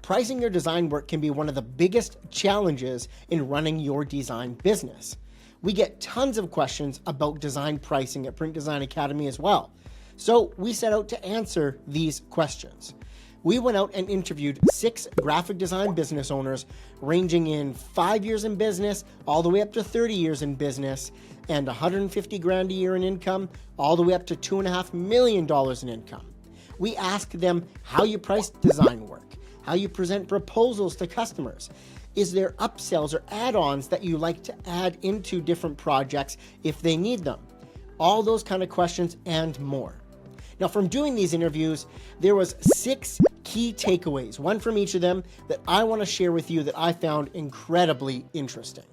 pricing your design work can be one of the biggest challenges in running your design business. We get tons of questions about design pricing at Print Design Academy as well. So we set out to answer these questions. We went out and interviewed 6 graphic design business owners ranging in 5 years in business all the way up to 30 years in business and 150 grand a year in income all the way up to $2.5 million in income. We asked them how you price design work, how you present proposals to customers. Is there upsells or add-ons that you like to add into different projects if they need them? All those kind of questions and more. Now, from doing these interviews, there was 6 key takeaways, one from each of them, that I want to share with you that I found incredibly interesting.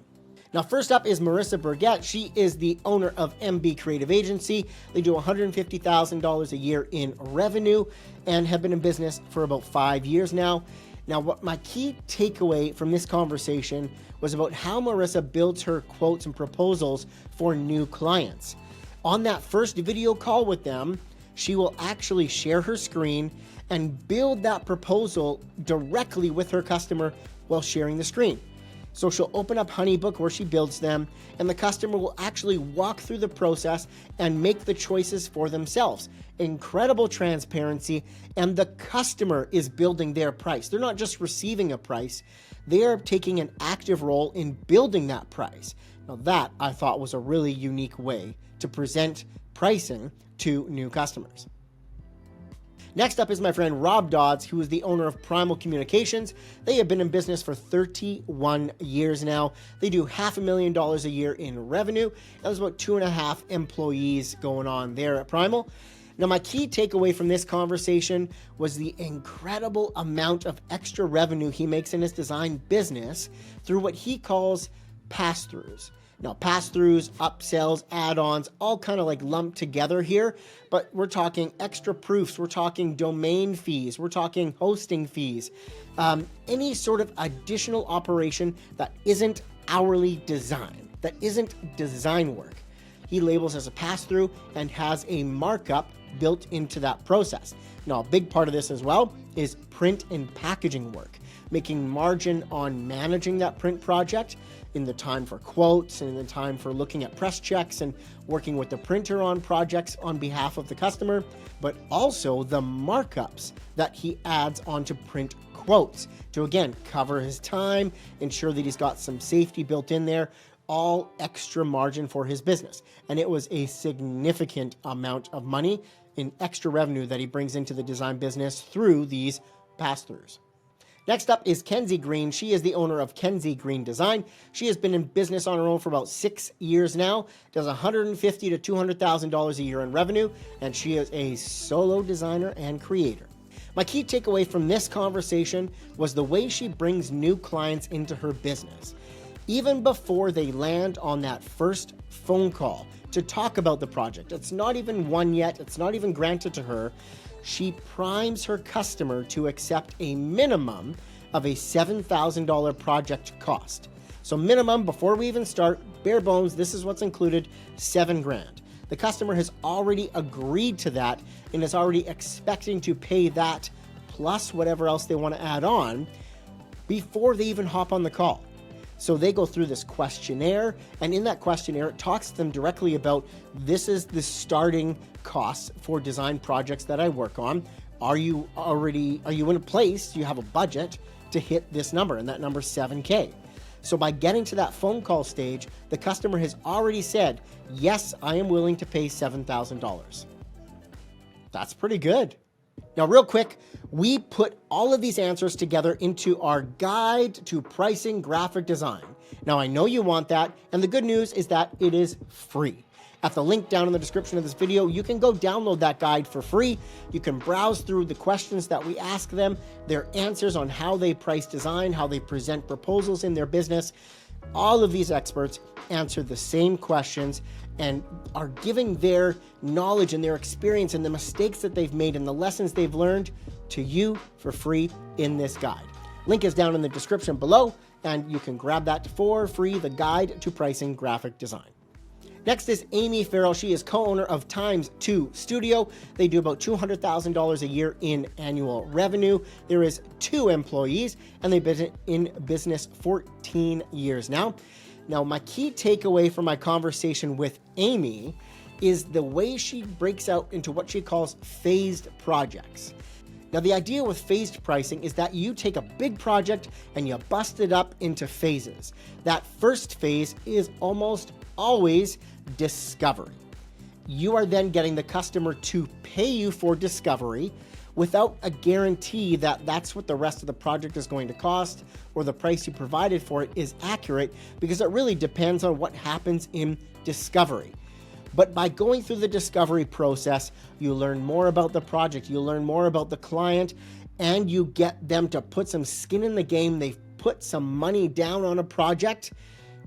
Now, first up is Marissa Burgett. She is the owner of MB Creative Agency. They do $150,000 a year in revenue and have been in business for about 5 years now. Now, what my key takeaway from this conversation was about how Marissa builds her quotes and proposals for new clients. On that first video call with them, she will actually share her screen and build that proposal directly with her customer while sharing the screen. So she'll open up Honeybook where she builds them, and the customer will actually walk through the process and make the choices for themselves. Incredible transparency, and the customer is building their price. They're not just receiving a price, they are taking an active role in building that price. Now that I thought was a really unique way to present pricing to new customers. Next up is my friend Rob Dodds, who is the owner of Primal Communications. They have been in business for 31 years now. They do $500,000 a year in revenue. There's about 2.5 employees going on there at Primal. Now, my key takeaway from this conversation was the incredible amount of extra revenue he makes in his design business through what he calls pass-throughs. Now, pass-throughs, upsells, add-ons, all kind of like lumped together here, but we're talking extra proofs, we're talking domain fees, we're talking hosting fees, any sort of additional operation that isn't hourly design, that isn't design work. He labels as a pass-through and has a markup built into that process. Now, a big part of this as well is print and packaging work, making margin on managing that print project in the time for quotes and in the time for looking at press checks and working with the printer on projects on behalf of the customer, but also the markups that he adds onto print quotes to, again, cover his time, ensure that he's got some safety built in there, all extra margin for his business. And it was a significant amount of money in extra revenue that he brings into the design business through these pass-throughs. Next up is Kenzie Green. She is the owner of Kenzie Green Design. She has been in business on her own for about 6 years now, does $150,000 to $200,000 a year in revenue, and she is a solo designer and creator. My key takeaway from this conversation was the way she brings new clients into her business. Even before they land on that first phone call to talk about the project, it's not even won yet, it's not even granted to her, she primes her customer to accept a minimum of a $7,000 project cost. So minimum, before we even start, bare bones, this is what's included, $7,000. The customer has already agreed to that and is already expecting to pay that plus whatever else they want to add on before they even hop on the call. So they go through this questionnaire, and in that questionnaire, it talks to them directly about this is the starting costs for design projects that I work on. Are you in a place, do you have a budget to hit this number? And that number is $7,000. So by getting to that phone call stage, the customer has already said, yes, I am willing to pay $7,000. That's pretty good. Now, real quick, we put all of these answers together into our guide to pricing graphic design. Now, I know you want that, and the good news is that it is free. At the link down in the description of this video, you can go download that guide for free. You can browse through the questions that we ask them, their answers on how they price design, how they present proposals in their business. All of these experts answer the same questions and are giving their knowledge and their experience and the mistakes that they've made and the lessons they've learned to you for free in this guide. Link is down in the description below, and you can grab that for free, the guide to pricing graphic design. Next is Amy Farrell. She is co-owner of Times 2 Studio. They do about $200,000 a year in annual revenue. There is 2 employees, and they've been in business 14 years now. Now, my key takeaway from my conversation with Amy is the way she breaks out into what she calls phased projects. Now, the idea with phased pricing is that you take a big project and you bust it up into phases. That first phase is almost always discovery. You are then getting the customer to pay you for discovery without a guarantee that that's what the rest of the project is going to cost or the price you provided for it is accurate, because it really depends on what happens in discovery. But by going through the discovery process, you learn more about the project, you learn more about the client, and you get them to put some skin in the game. They've put some money down on a project,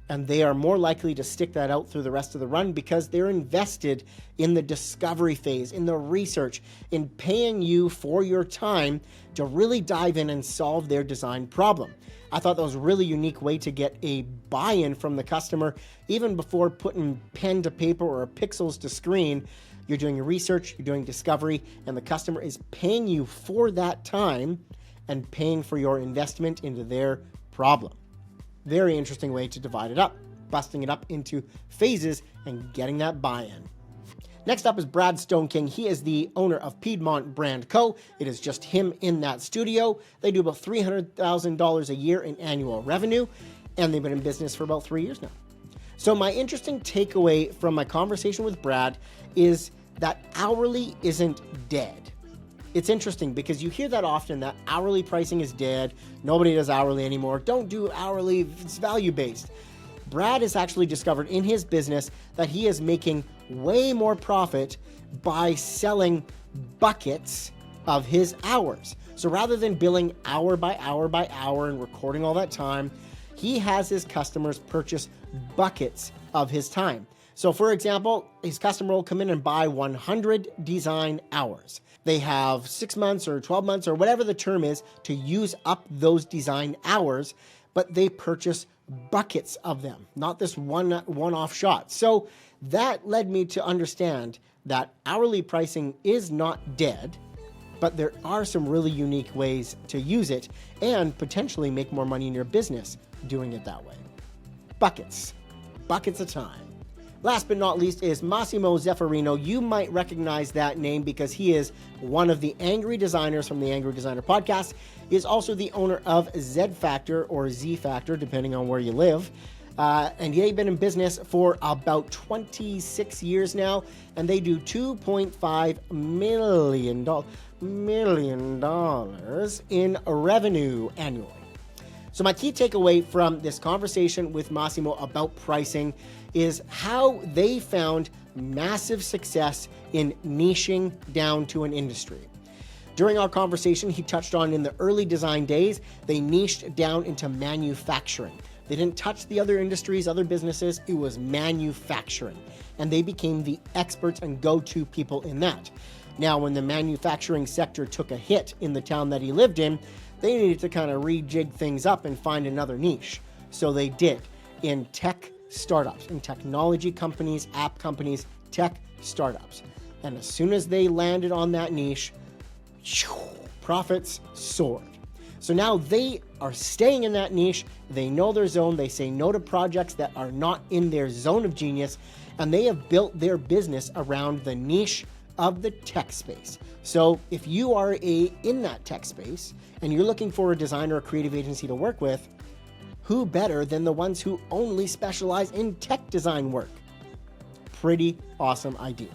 and they are more likely to stick that out through the rest of the run because they're invested in the discovery phase, in the research, in paying you for your time to really dive in and solve their design problem. I thought that was a really unique way to get a buy-in from the customer. Even before putting pen to paper or pixels to screen, you're doing your research, you're doing discovery, and the customer is paying you for that time and paying for your investment into their problem. Very interesting way to divide it up, busting it up into phases and getting that buy-in. Next up is Brad Stoneking. He is the owner of Piedmont Brand Co. It is just him in that studio. They do about $300,000 a year in annual revenue, and they've been in business for about 3 years now. So my interesting takeaway from my conversation with Brad is that hourly isn't dead. It's interesting because you hear that often, that hourly pricing is dead. Nobody does hourly anymore. Don't do hourly, it's value-based. Brad has actually discovered in his business that he is making way more profit by selling buckets of his hours. So rather than billing hour by hour by hour and recording all that time, he has his customers purchase buckets of his time. So for example, his customer will come in and buy 100 design hours. They have 6 months or 12 months or whatever the term is to use up those design hours, but they purchase buckets of them, not this one-off shot. So that led me to understand that hourly pricing is not dead, but there are some really unique ways to use it and potentially make more money in your business doing it that way. Buckets of time. Last but not least is Massimo Zeffirino. You might recognize that name because he is one of the angry designers from the Angry Designer podcast. He is also the owner of Z Factor or Z Factor, depending on where you live. And they've been in business for about 26 years now, and they do $2.5 million in revenue annually. So my key takeaway from this conversation with Massimo about pricing is how they found massive success in niching down to an industry. During our conversation, he touched on in the early design days, they niched down into manufacturing. They didn't touch the other industries, other businesses. It was manufacturing. And they became the experts and go-to people in that. Now, when the manufacturing sector took a hit in the town that he lived in, they needed to kind of rejig things up and find another niche. So they did in tech startups, in technology companies, app companies, tech startups. And as soon as they landed on that niche, profits soared. So now they are staying in that niche. They know their zone. They say no to projects that are not in their zone of genius. And they have built their business around the niche of the tech space. So if you are in that tech space and you're looking for a designer or creative agency to work with, who better than the ones who only specialize in tech design work? Pretty awesome idea.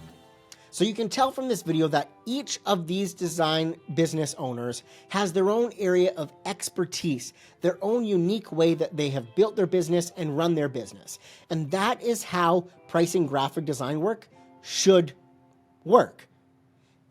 So you can tell from this video that each of these design business owners has their own area of expertise, their own unique way that they have built their business and run their business. And that is how pricing graphic design work should work,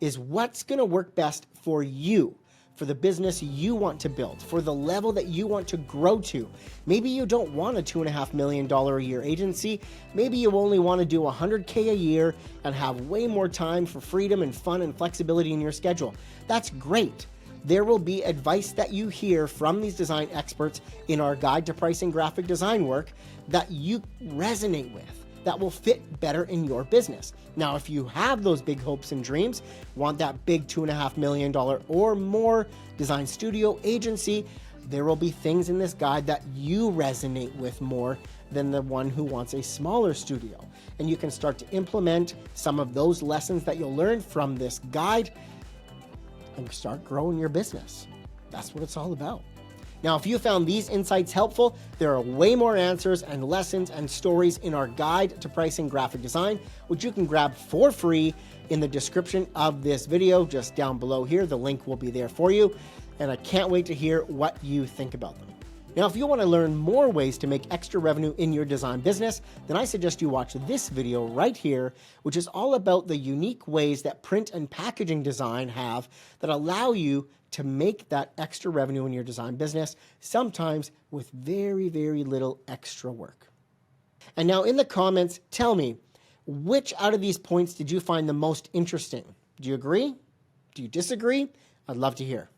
is what's going to work best for you, for the business you want to build, for the level that you want to grow to. Maybe you don't want a $2.5 million a year agency. Maybe you only want to do $100K a year and have way more time for freedom and fun and flexibility in your schedule. That's great. There will be advice that you hear from these design experts in our guide to pricing graphic design work that you resonate with. that will fit better in your business. Now, if you have those big hopes and dreams, want that big $2.5 million or more design studio agency, there will be things in this guide that you resonate with more than the one who wants a smaller studio. And you can start to implement some of those lessons that you'll learn from this guide and start growing your business. That's what it's all about. Now, if you found these insights helpful, there are way more answers and lessons and stories in our guide to pricing graphic design, which you can grab for free in the description of this video, just down below here. The link will be there for you. And I can't wait to hear what you think about them. Now, if you want to learn more ways to make extra revenue in your design business, then I suggest you watch this video right here, which is all about the unique ways that print and packaging design have that allow you to make that extra revenue in your design business, sometimes with very, very little extra work. And now in the comments, tell me, which out of these points did you find the most interesting? Do you agree? Do you disagree? I'd love to hear.